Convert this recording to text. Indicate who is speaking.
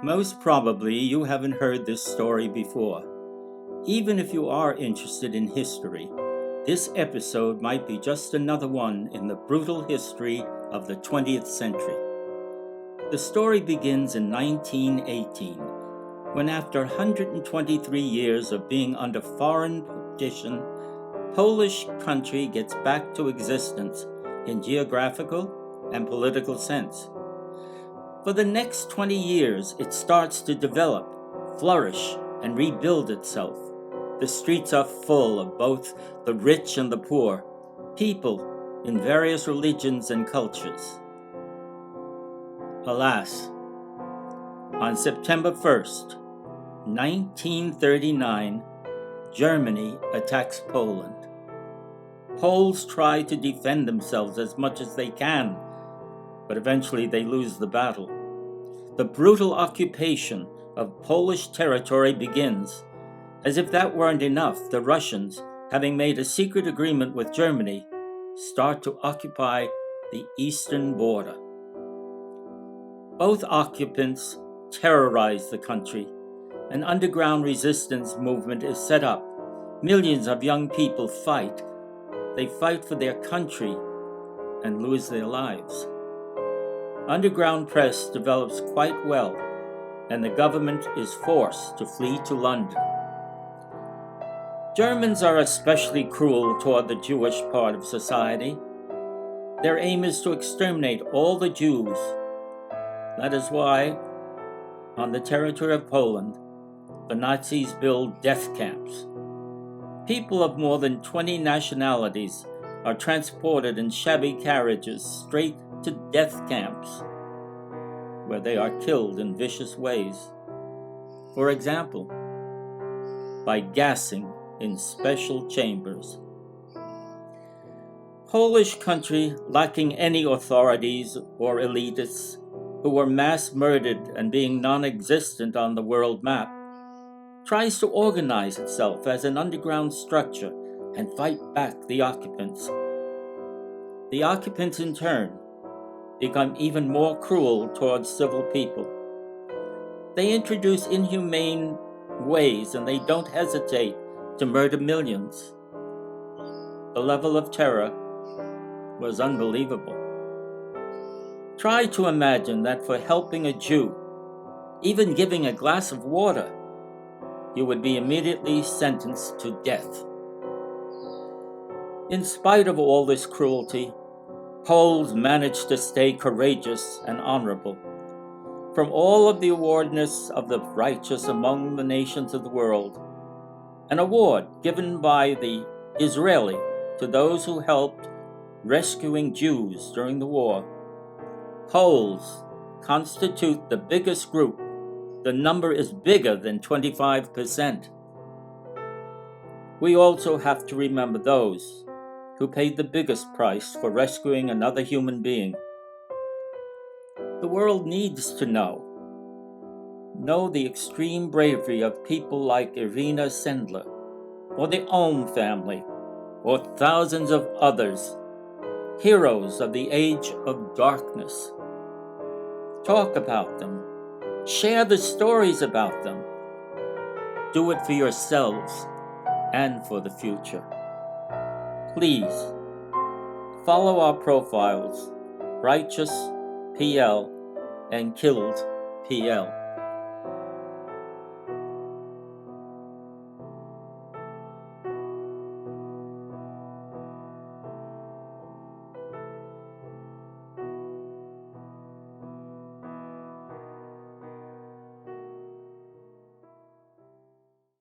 Speaker 1: Most probably you haven't heard this story before. Even if you are interested in history, this episode might be just another one in the brutal history of the 20th century. The story begins in 1918, when after 123 years of being under foreign partition, Polish country gets back to existence in geographical and political sense. For the next 20 years, it starts to develop, flourish, and rebuild itself. The streets are full of both the rich and the poor, people in various religions and cultures. Alas, on September 1st, 1939, Germany attacks Poland. Poles try to defend themselves as much as they can, but eventually they lose the battle. The brutal occupation of Polish territory begins. As if that weren't enough, the Russians, having made a secret agreement with Germany, start to occupy the eastern border. Both occupants terrorize the country. An underground resistance movement is set up. Millions of young people fight. They fight for their country and lose their lives. Underground press develops quite well, and the government is forced to flee to London. Germans are especially cruel toward the Jewish part of society. Their aim is to exterminate all the Jews. That is why, on the territory of Poland, the Nazis build death camps. People of more than 20 nationalities are transported in shabby carriages straight to death camps, where they are killed in vicious ways. For example, by gassing in special chambers. Polish country, lacking any authorities or elitists, who were mass murdered and being non-existent on the world map, tries to organize itself as an underground structure and fight back the occupants. The occupants, in turn, become even more cruel towards civil people. They introduce inhumane ways and they don't hesitate to murder millions. The level of terror was unbelievable. Try to imagine that for helping a Jew, even giving a glass of water, you would be immediately sentenced to death. In spite of all this cruelty, Poles managed to stay courageous and honorable. From all of the awardness of the righteous among the nations of the world, an award given by the Israeli to those who helped rescuing Jews during the war, Poles constitute the biggest group. The number is bigger than 25%. We also have to remember those who paid the biggest price for rescuing another human being. The world needs to know the extreme bravery of people like Irina Sendler, or the Ohm family, or thousands of others, heroes of the age of darkness. Talk about them. Share the stories about them. Do it for yourselves and for the future. Please follow our profiles, Righteous PL and Killed PL.